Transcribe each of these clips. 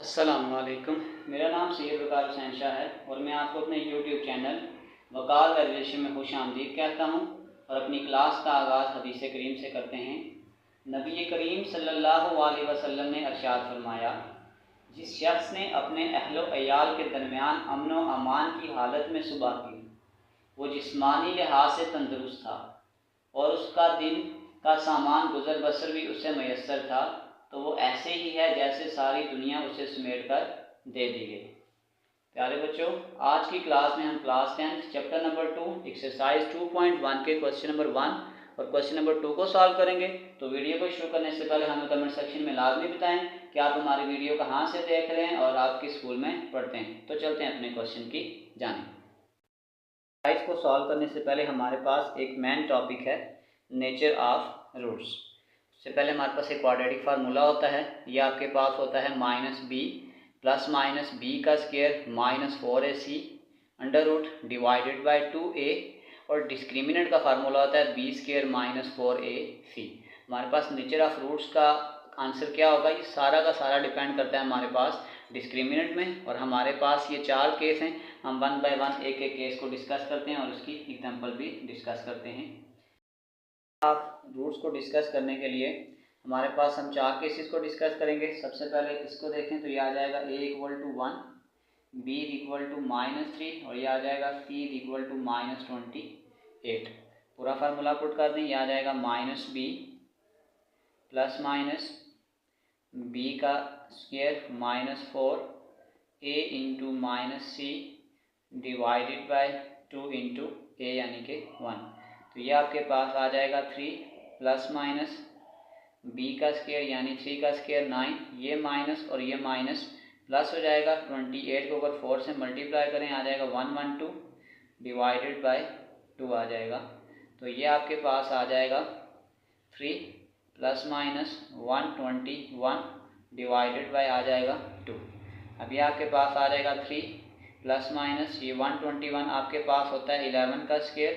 अस्सलामुअलैकुम। मेरा नाम सैयद वकार हुसैन शाह है और मैं आपको अपने यूट्यूब चैनल वकार वैल्यूएशन में खुश आमदीद कहता हूँ और अपनी क्लास का आगाज़ हदीस करीम से करते हैं। नबी करीम सल्लल्लाहु अलैहि वसल्लम ने इरशाद फरमाया, जिस शख्स ने अपने अहलो अयाल के दरमियान अमन व अमान की हालत में सुबह की, वो जिस्मानी लिहाज से तंदुरुस्त था और उसका दिन का सामान गुजर बसर भी उसे मैसर था, तो वो ऐसे ही है जैसे सारी दुनिया उसे समेट कर दे दी गई। प्यारे बच्चों, आज की क्लास में हम क्लास 10 चैप्टर नंबर 2 एक्सरसाइज 2.1 के क्वेश्चन नंबर 1 और क्वेश्चन नंबर 2 को सॉल्व करेंगे। तो वीडियो को शुरू करने से पहले हमें कमेंट सेक्शन में लाजमी बताएं कि आप हमारी वीडियो कहाँ से देख रहे हैं और आप किस स्कूल में पढ़ते हैं। तो चलते हैं अपने क्वेश्चन की जानिब। एक्सरसाइज को सॉल्व करने से पहले हमारे पास एक मेन टॉपिक है, नेचर ऑफ रूट्स। सबसे पहले हमारे पास एक क्वाड्रेटिक फार्मूला होता है। ये आपके पास होता है -b प्लस माइनस बी का square minus 4ac under root divided by 2a, और डिस्क्रिमिनेंट का फार्मूला होता है b स्क्वायर माइनस 4ac। हमारे पास नेचर ऑफ रूट्स का आंसर क्या होगा, ये सारा का सारा डिपेंड करता है हमारे पास डिस्क्रिमिनेंट में। और हमारे पास ये 4 केस हैं, हम 1 बाय 1 एक एक केस को डिस्कस करते हैं और उसकी एग्जांपल भी डिस्कस करते हैं। आप रूट्स को डिस्कस करने के लिए हमारे पास हम 4 केसेस को डिस्कस करेंगे। सबसे पहले इसको देखें तो ये आ जाएगा a = 1, b = -3 और ये आ जाएगा c = -28। पूरा फार्मूला पुट कर दें, ये आ जाएगा -b प्लस माइनस b का square -4a into -c divided by 2 into a यानी कि 1। तो ये आपके पास आ जाएगा 3 प्लस माइनस b का स्क्वायर यानी 3 का स्क्वायर 9, ये माइनस और ये माइनस प्लस हो जाएगा। 28 को अगर 4 से मल्टीप्लाई करें आ जाएगा 112 डिवाइडेड बाय 2 आ जाएगा। तो ये आपके पास आ जाएगा 3 प्लस माइनस 121 डिवाइडेड बाय आ जाएगा 2। अब ये आपके पास आ जाएगा 3 प्लस माइनस ये 121 आपके पास होता है 11 का स्क्वायर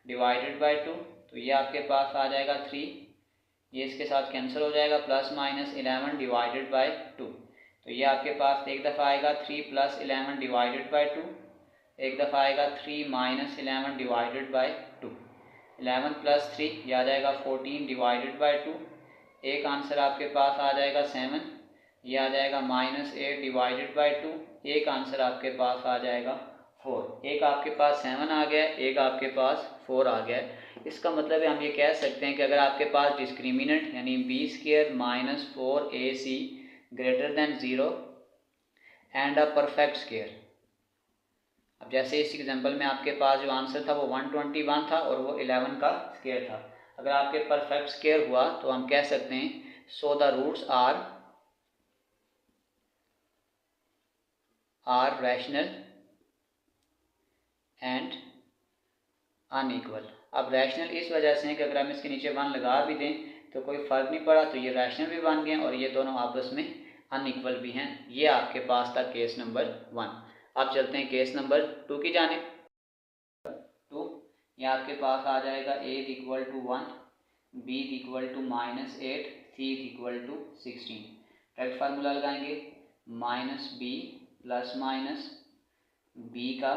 डिवाइडेड बाय 2। तो ये आपके पास आ जाएगा 3, ये इसके साथ कैंसिल हो जाएगा, प्लस माइनस 11 डिवाइडेड बाय 2। तो ये आपके पास एक दफ़ा आएगा 3 प्लस 11 डिवाइडेड बाय 2, एक दफ़ा आएगा 3 माइनस 11 डिवाइडेड बाय 2। 11 प्लस 3 ये आ जाएगा 14 डिवाइडेड बाय 2। एक आंसर आपके पास आ जाएगा 7, ये आ जाएगा -8 डिवाइडेड बाय 2। एक आंसर आपके पास आ जाएगा 4। एक आपके पास 7 आ गया, एक आपके पास 4 आ गया। इसका मतलब है हम ये कह सकते हैं कि अगर आपके पास डिस्क्रिमिनेंट यानी b square minus 4ac greater than 0 and a perfect square. अब जैसे इस एग्जांपल में आपके पास जो आंसर था वो 121 था और वो 11 का स्क्वायर था। अगर आपके परफेक्ट स्क्वायर हुआ तो हम कह सकते हैं so the roots are rational and unequal. अब रैशनल इस वजह से है कि अगर हम इसके नीचे 1 लगा भी दें तो कोई फ़र्क नहीं पड़ा, तो ये रैशनल भी बन गए और ये दोनों आपस में अनइक्वल भी हैं। ये आपके पास था केस नंबर 1। अब चलते हैं केस नंबर 2 की जानिब। 2 ये आपके पास आ जाएगा a = 1, b = -8, c = 16। Direct formula लगाएंगे, -b प्लस माइनस b का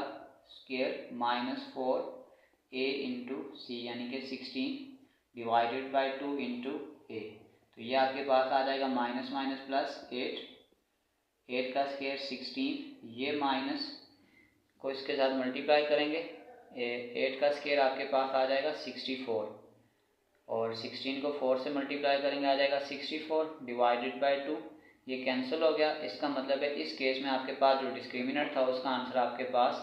स्क्वायर -4a इंटू सी यानी कि 16 डिवाइडेड बाय 2 इंटू a। तो ये आपके पास आ जाएगा माइनस माइनस प्लस 8 का स्क्वायर 16, ये माइनस को इसके साथ मल्टीप्लाई करेंगे, 8 का स्क्वायर आपके पास आ जाएगा 64 और 16 को 4 से मल्टीप्लाई करेंगे आ जाएगा 64 डिवाइडेड बाय 2। ये कैंसिल हो गया। इसका मतलब है इस केस में आपके पास जो डिस्क्रिमिनेंट था उसका आंसर आपके पास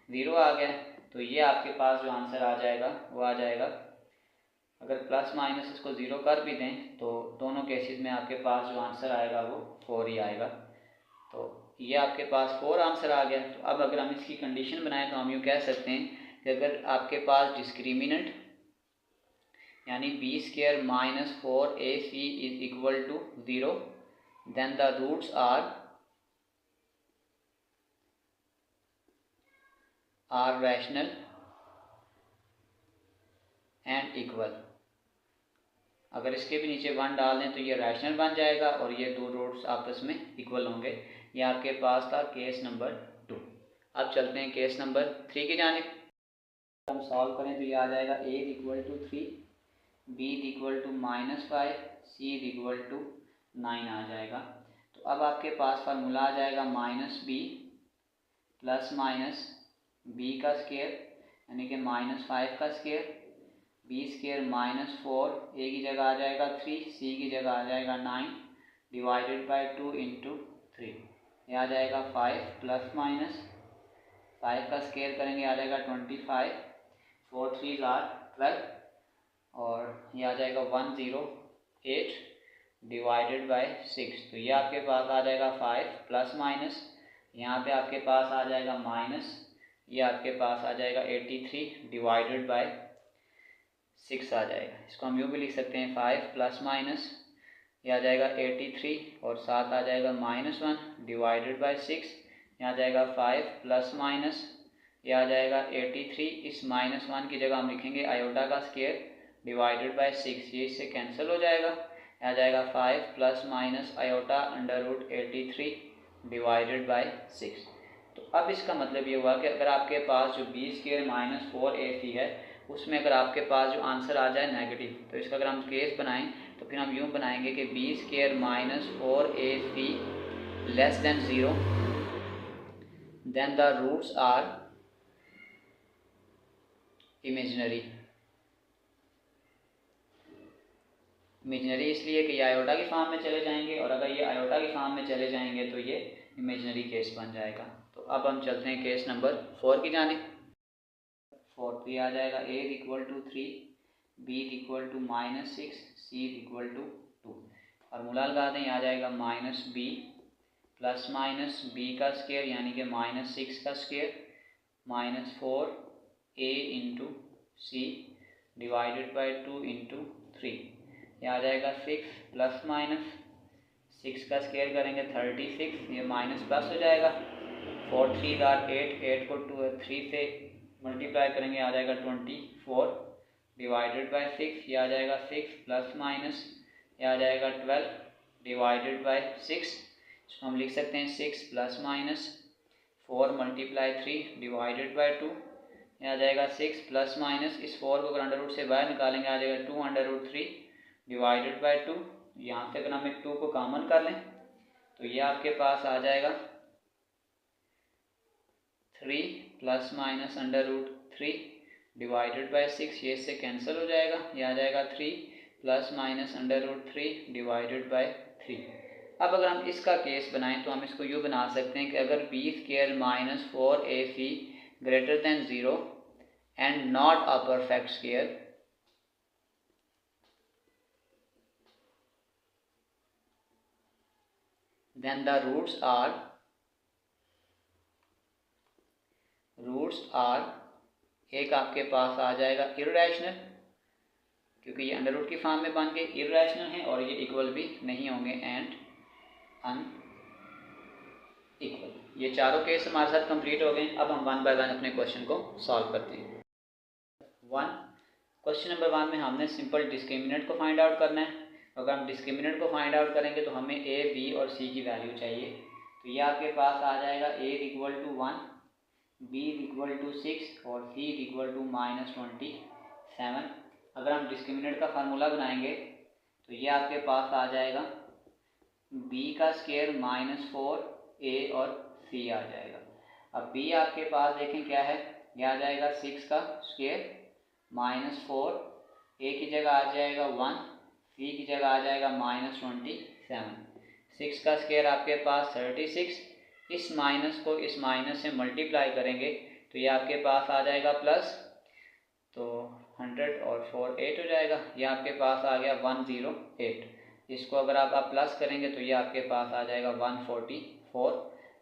0 आ गया। तो ये आपके पास जो आंसर आ जाएगा वो आ जाएगा, अगर प्लस माइनस इसको 0 कर भी दें तो दोनों केसेस में आपके पास जो आंसर आएगा वो 4 ही आएगा। तो ये आपके पास 4 आंसर आ गया। तो अब अगर हम इसकी कंडीशन बनाएं तो हम यूँ कह सकते हैं कि अगर आपके पास डिस्क्रिमिनेंट यानी b square minus 4ac is equal to 0, then the roots are rational and equal. अगर इसके भी नीचे 1 डाल दें तो ये रैशनल बन जाएगा और ये दो रूट्स आपस में इक्वल होंगे। ये आपके पास था केस नंबर 2। अब चलते हैं केस नंबर 3 की जानिब। हम सॉल्व करें तो ये आ जाएगा a equal to 3, b equal to -5, c equal to 9 आ जाएगा। तो अब आपके पास फार्मूला आ जाएगा -b प्लस माइनस b का स्क्वायर यानी कि -5 का स्क्वायर, b स्क्वायर -4, a की जगह आ जाएगा 3, c की जगह आ जाएगा 9 डिवाइडेड बाय 2 इंटू 3। ये आ जाएगा 5 प्लस माइनस 5 का स्क्वायर करेंगे आ जाएगा 25, 4 3 आर 12 और ये आ जाएगा 108 डिवाइडेड बाय 6। तो ये आपके पास आ जाएगा 5 प्लस माइनस, यहाँ पे आपके पास आ जाएगा माइनस, ये आपके पास आ जाएगा 83 डिवाइडेड बाय 6 आ जाएगा। इसको हम यूँ भी लिख सकते हैं 5 प्लस माइनस, ये आ जाएगा 83 और साथ आ जाएगा -1 डिवाइडेड बाय 6। यहाँ आ जाएगा 5 प्लस माइनस, ये आ जाएगा 83, इस -1 की जगह हम लिखेंगे आयोटा का स्क्वायर डिवाइडेड बाय 6, ये इससे कैंसिल हो जाएगा। आ जाएगा 5 plus minus iota under root 83 divided by 6। तो अब इसका मतलब ये हुआ कि अगर आपके पास जो b स्क्वायर -4ac है उसमें अगर आपके पास जो आंसर आ जाए नेगेटिव, तो इसका अगर हम केस बनाएं तो फिर हम यूँ बनाएंगे कि b square -4ac less than 0, then the roots are imaginary. Imaginary इसलिए कि ये आयोटा की फॉर्म में चले जाएंगे और अगर ये आयोटा की फॉर्म में चले जाएंगे तो ये इमेजिनरी केस बन जाएगा। तो अब हम चलते हैं केस नंबर 4 की जानिब। 4 पे आ जाएगा a equal to 3, b equal to -6, c equal to 2। Formula लगा दें, आ जाएगा -b प्लस माइनस b का स्क्वायर यानी कि -6 का square -4a into c divided by 2 into 3। ये आ जाएगा 6 प्लस माइनस 6 का स्क्वायर करेंगे 36, ये माइनस प्लस हो जाएगा 4 3 आर 8, 8 को 3 से मल्टीप्लाई करेंगे आ जाएगा 24 डिवाइडेड बाय 6। ये आ जाएगा 6 प्लस माइनस, ये आ जाएगा 12 डिवाइडेड बाय 6। इसको हम लिख सकते हैं 6 plus minus 4 multiply 3 divided bye 2। ये आ जाएगा 6 प्लस माइनस, इस 4 को अगर अंडर रूट से बाहर निकालेंगे आ जाएगा 2 अंडर रूट 3 डिवाइडेड बाय 2। यहाँ से अगर हम एक 2 को कॉमन कर लें तो ये आपके पास आ जाएगा 3 plus minus under root 3 divided by 6, ये इससे कैंसिल हो जाएगा। ये आ जाएगा 3 plus minus under root 3 divided by 3। अब अगर हम इसका केस बनाएं तो हम इसको यूँ बना सकते हैं कि अगर b square -4ac greater than 0 and not a perfect square, then the roots are एक आपके पास आ जाएगा इर्रेशनल, क्योंकि ये अंडर रूट की फॉर्म में बन के इर्रेशनल हैं और ये इक्वल भी नहीं होंगे एंड अनइक्वल। ये चारों केस हमारे साथ कंप्लीट हो गए। अब हम 1 बाय 1 अपने क्वेश्चन को सॉल्व करते हैं। क्वेश्चन नंबर 1 में हमने सिंपल डिस्क्रिमिनेंट को फाइंड आउट करना है। अगर हम डिस्क्रिमिनेंट को फाइंड आउट करेंगे तो हमें a, b और c की वैल्यू चाहिए। तो ये आपके पास आ जाएगा a equal to 1, b equal to 6 और c इक्वल टू -27। अगर हम डिस्क्रिमिनेंट का फार्मूला बनाएंगे तो ये आपके पास आ जाएगा b का स्क्वायर -4a और c आ जाएगा। अब b आपके पास देखें क्या है, यह आ जाएगा 6 का स्क्वायर -4, a की जगह आ जाएगा 1, c की जगह आ जाएगा -27। 6 का स्क्वायर आपके पास 36, इस माइनस को इस माइनस से मल्टीप्लाई करेंगे तो ये आपके पास आ जाएगा प्लस, तो 100 और 4 8 हो जाएगा। ये आपके पास आ गया 108। इसको अगर आप प्लस करेंगे तो ये आपके पास आ जाएगा 144।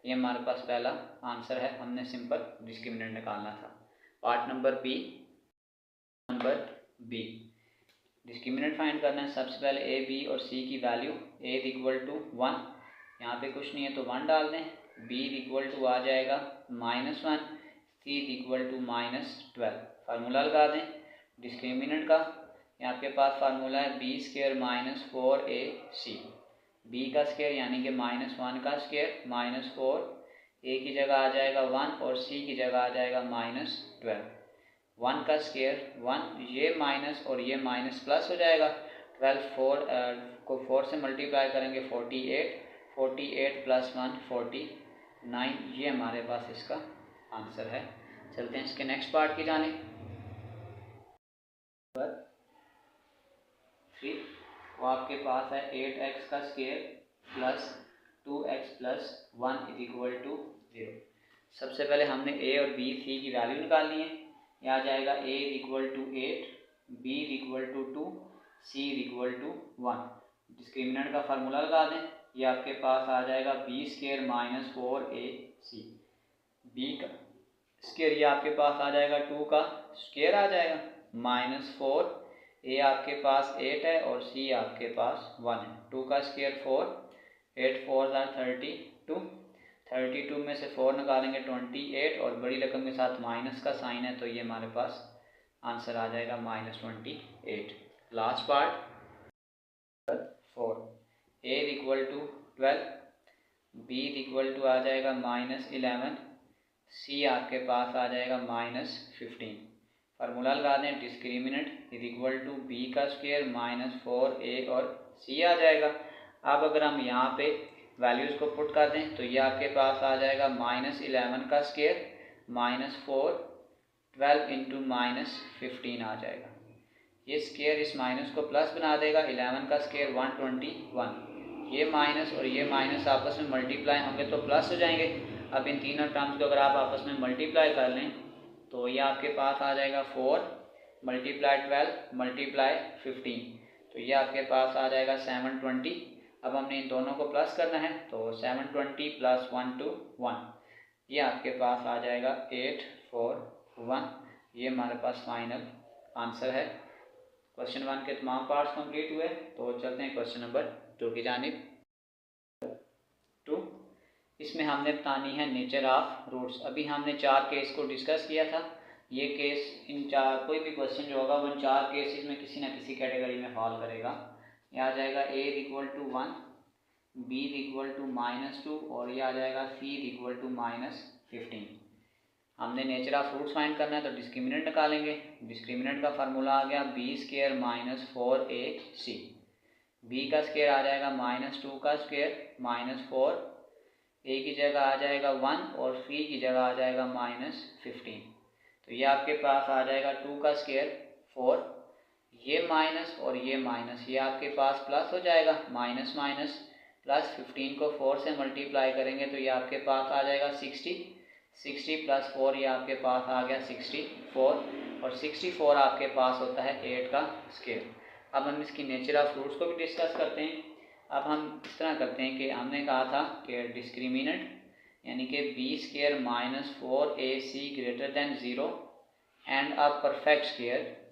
ये हमारे पास पहला आंसर है, हमने सिंपल डिस्क्रिमिनेंट निकालना था। Part number B discriminant find करना है। सबसे पहले ए, बी और सी की वैल्यू। ए इक्वल टू 1, यहाँ पे कुछ नहीं है तो 1 डाल दें। बी इक्वल टू आ जाएगा -1, सी इक्वल टू -12। फार्मूला लगा दें डिस्क्रिमिनेंट का, कि आपके पास फार्मूला है B square minus 4ac, B का स्क्वायर यानी कि -1 का स्क्वायर -4, ए की जगह आ जाएगा 1 और सी की जगह आ जाएगा -12। 1 का स्क्वायर 1, ये माइनस और ये माइनस प्लस हो जाएगा। 12 को 4 से मल्टीप्लाई करेंगे 48, 48 प्लस 1 49, ये हमारे पास इसका आंसर है। चलते हैं इसके नेक्स्ट पार्ट की जाने। 3 वो आपके पास है 8x का square plus 2x plus 1 is equal to 0। सबसे पहले हमने a और b, c की वैल्यू निकालनी है। ये आ जाएगा a is equal to 8, b is equal to 2, c is equal to 1। Discriminant का फार्मूला लगा दें। ये आपके पास आ जाएगा b square minus 4ac, b का स्क्वायर ये आपके पास आ जाएगा 2 का स्क्वायर आ जाएगा -4, a आपके पास 8 है और c आपके पास 1 है। 2 का स्क्वायर 4, 8 4 32, 32 में से 4 निकालेंगे 28 और बड़ी रकम के साथ माइनस का साइन है तो ये हमारे पास आंसर आ जाएगा -28। Last part 4, a equal to 12, b equal to आ जाएगा -11, c आपके पास आ जाएगा -15। फार्मूला लगा दें। Discriminant is equal to b का स्क्वायर -4a और c आ जाएगा। अब अगर हम यहाँ पे वैल्यूज़ को पुट कर दें तो ये आपके पास आ जाएगा -11 का स्क्वायर -4, 12 इंटू -15 आ जाएगा। ये स्क्वायर इस माइनस को प्लस बना देगा। 11 का स्क्वायर 121, ये माइनस और ये माइनस आपस में मल्टीप्लाई होंगे तो प्लस हो जाएंगे। अब इन तीनों टर्म्स को अगर आप आपस में मल्टीप्लाई कर लें तो ये आपके पास आ जाएगा 4 मल्टीप्लाई 12 मल्टीप्लाई 15, तो ये आपके पास आ जाएगा 720। अब हमने इन दोनों को प्लस करना है तो 720 प्लस 121, ये आपके पास आ जाएगा 841। ये हमारे पास फाइनल आंसर है। क्वेश्चन 1 के तमाम पार्ट्स कंप्लीट हुए। तो चलते हैं क्वेश्चन नंबर 2 की जानिब। 2, इसमें हमने बतानी है नेचर ऑफ रूट्स। अभी हमने 4 केस को डिस्कस किया था। ये केस इन 4, कोई भी क्वेश्चन जो होगा वो इन 4 केसेस में किसी न किसी कैटेगरी में फॉल करेगा। ये आ जाएगा a equal to 1, b equal to -2 और ये आ जाएगा c इक्वल टू -15। हमने नेचर ऑफ रूट्स फाइंड करना है तो डिस्क्रिमिनेंट निकालेंगे। डिस्क्रिमिनेंट का फार्मूला आ गया b स्क्वायर -4ac, b का स्क्वायर आ जाएगा -2 का स्क्वायर -4, a की जगह आ जाएगा 1 और c की जगह आ जाएगा -15। तो ये आपके पास आ जाएगा 2 का स्क्वायर 4, ये माइनस और ये माइनस, ये आपके पास प्लस हो जाएगा। माइनस माइनस प्लस 15 को 4 से मल्टीप्लाई करेंगे तो ये आपके पास आ जाएगा 60, 60 प्लस 4 ये आपके पास आ गया 64 और 64 आपके पास होता है 8 का स्क्वायर। अब हम इसकी नेचर ऑफ रूट्स को भी डिस्कस करते हैं। अब हम इस तरह करते हैं कि हमने कहा था कि डिस्क्रिमिनेंट यानी कि b square -4ac greater than 0 and a perfect square,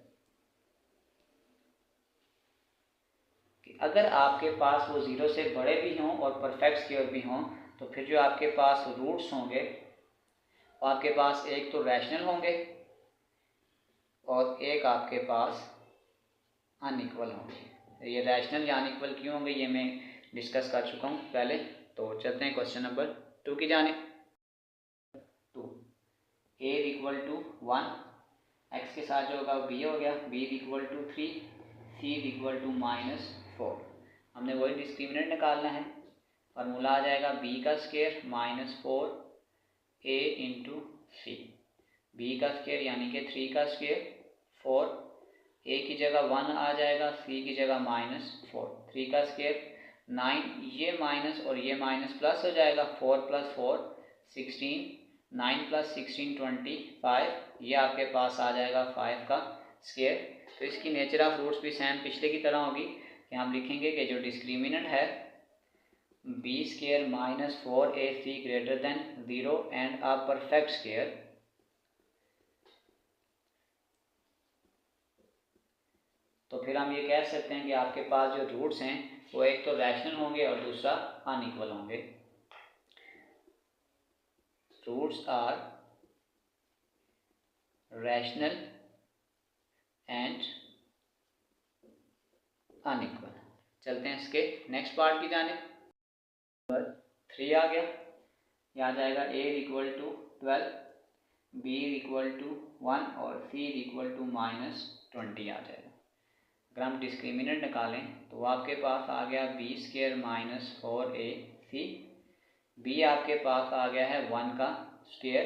अगर आपके पास वो 0 से बड़े भी हों और परफेक्ट स्क्वायर भी हों तो फिर जो आपके पास रूट्स होंगे वो आपके पास एक तो रैशनल होंगे और एक आपके पास अनइक्वल होंगे। ये रैशनल या अनइक्वल क्यों होंगे ये मैं डिस्कस कर चुका हूँ पहले। तो चलते हैं क्वेश्चन नंबर 2 की जानिब। 2, a इक्वल टू 1, x के साथ जो होगा वो b हो गया, b equal to 3, c equal to -4। हमने वही डिस्क्रिमिनेंट निकालना है। फार्मूला आ जाएगा b का स्क्वायर -4a इंटू सी, b का स्क्वायर यानी कि 3 का स्क्वायर 4, a की जगह 1 आ जाएगा, c की जगह -4, 3 का स्क्वायर 9, ये माइनस और ये माइनस प्लस हो जाएगा। 4 प्लस 4 16, 9 प्लस 16 25, ये आपके पास आ जाएगा 5 का स्क्वायर। तो इसकी नेचर ऑफ रूट्स भी सेम पिछले की तरह होगी कि हम लिखेंगे कि जो डिस्क्रिमिनेंट है b square -4ac greater than 0 and a perfect square, तो फिर हम ये कह सकते हैं कि आपके पास जो रूट्स हैं वो एक तो रैशनल होंगे और दूसरा अनइक्वल होंगे। Roots are rational and unequal. चलते हैं इसके नेक्स्ट पार्ट की जानिब। 3 आ गया, यह आ जाएगा a equal to 12, b equal to 1 और c इक्वल टू -20 आ जाएगा। अगर हम डिस्क्रिमिनेंट निकालें तो आपके पास आ गया b square minus 4ac, b आपके पास आ गया है 1 का स्क्वायर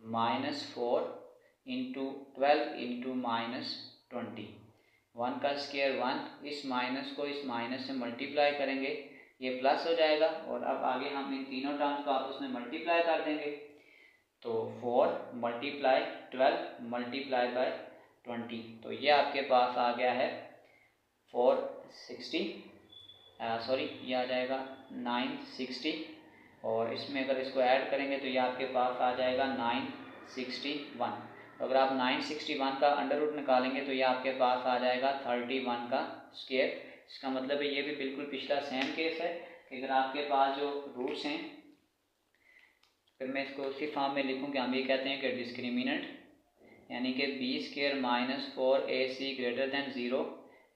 -4 इंटू 12 इंटू -20। 1 का स्क्वायर 1, इस माइनस को इस माइनस से मल्टीप्लाई करेंगे, ये प्लस हो जाएगा और अब आगे हम इन तीनों टर्म्स को आपस में मल्टीप्लाई कर देंगे। तो 4 मल्टीप्लाई 12 मल्टीप्लाई बाय 20, तो ये आपके पास आ गया है 460, ये आ जाएगा 960 और इसमें अगर इसको ऐड करेंगे तो ये आपके पास आ जाएगा 961। तो अगर आप 961 का अंडर रूट निकालेंगे तो ये आपके पास आ जाएगा 31 का स्क्वायर। इसका मतलब है ये भी बिल्कुल पिछला सेम केस है कि अगर आपके पास जो रूट्स हैं, फिर मैं इसको उसी फॉर्म में लिखूँ कि हम ये कहते हैं कि डिस्क्रिमिनेंट यानी कि b square minus 4ac greater than 0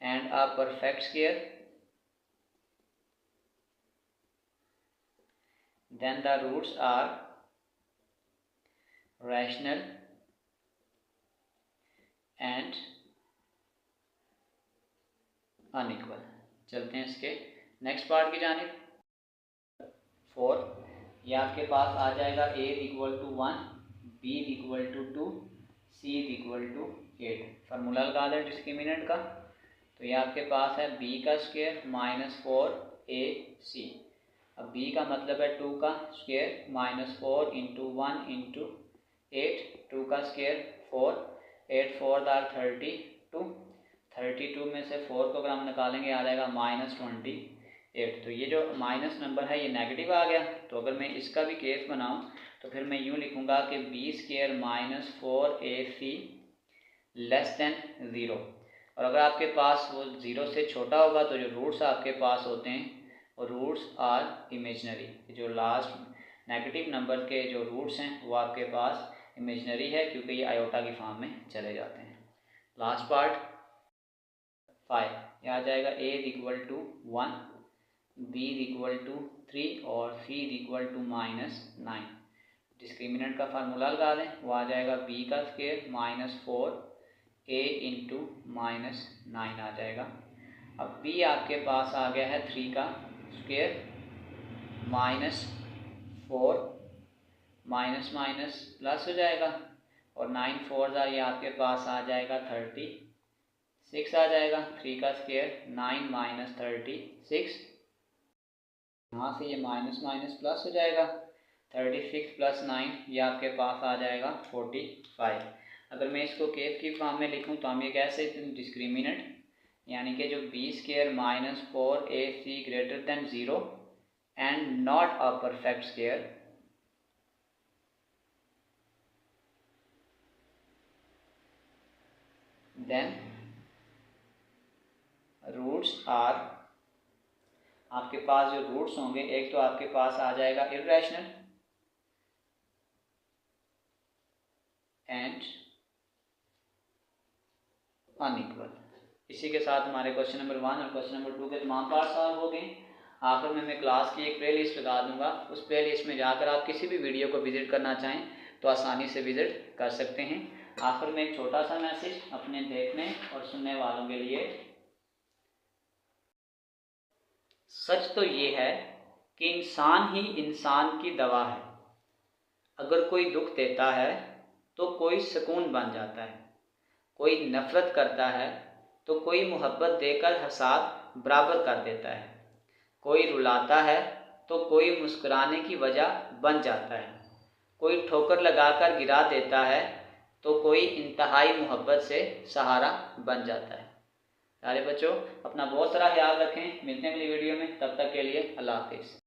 and a perfect square, then the roots are rational and unequal. चलते हैं इसके नेक्स्ट पार्ट की जानिब। 4, ये आपके पास आ जाएगा a equal to 1, b equal to 2, c equal to 8। Formula लगा दें डिस्क्रिमिनेंट का, तो ये आपके पास है b का स्क्वायर माइनस 4ac। अब b का मतलब है 2 का स्क्वायर माइनस 4 इंटू 1 इंटू 8, 2 का स्क्वायर 4, 8 4 दार 32 में से 4 को अगर हम निकालेंगे आ जाएगा -28। तो ये जो माइनस नंबर है ये नेगेटिव आ गया। तो अगर मैं इसका भी केस बनाऊं तो फिर मैं यूँ लिखूँगा कि b square minus 4ac less than 0। और अगर आपके पास वो 0 से छोटा होगा तो जो रूट्स आपके पास होते हैं वो रूट्स आर इमेजनरी। जो लास्ट नेगेटिव नंबर के जो रूट्स हैं वो आपके पास इमेजनरी है क्योंकि ये आयोटा की फॉर्म में चले जाते हैं। लास्ट पार्ट 5, यह आ जाएगा a equal to 1, b equal to 3 और c इक्वल टू -9। डिस्क्रिमिनेंट का फार्मूला लगा दें, वो आ जाएगा b का स्क्वायर माइनस 4a इंटू -9 आ जाएगा। अब b आपके पास आ गया है 3 का स्क्वायर -4 माइनस माइनस प्लस हो जाएगा और 9 4 ये आपके पास आ जाएगा 36 आ जाएगा। 3 का स्क्वायर 9 माइनस 36, यहाँ से ये माइनस माइनस प्लस हो जाएगा। 36 प्लस 9 ये आपके पास आ जाएगा 45। अगर मैं इसको केस की फॉर्म में लिखूँ तो हम ये कह सकते हैं डिस्क्रिमिनेंट यानी कि जो b square minus 4ac greater than 0 and not a perfect square, then roots are, आपके पास जो रूट्स होंगे एक तो आपके पास आ जाएगा इर्रेशनल एंड अनइक्वल। इसी के साथ हमारे क्वेश्चन नंबर 1 और क्वेश्चन नंबर 2 के तमाम पार्ट सॉल्व हो गए। आखिर में मैं क्लास की एक प्ले लिस्ट लगा दूंगा, उस प्ले लिस्ट में जाकर आप किसी भी वीडियो को विज़िट करना चाहें तो आसानी से विज़िट कर सकते हैं। आखिर में एक छोटा सा मैसेज अपने देखने और सुनने वालों के लिए, सच तो ये है कि इंसान ही इंसान की दवा है। अगर कोई दुख देता है तो कोई सुकून बन जाता है, कोई नफ़रत करता है तो कोई मोहब्बत देकर हिसाब बराबर कर देता है, कोई रुलाता है तो कोई मुस्कुराने की वजह बन जाता है, कोई ठोकर लगाकर गिरा देता है तो कोई इंतहाई मोहब्बत से सहारा बन जाता है। प्यारे बच्चों, अपना बहुत सारा ख्याल रखें। मिलते हैं अगली वीडियो में, तब तक के लिए अल्लाह हाफिज़।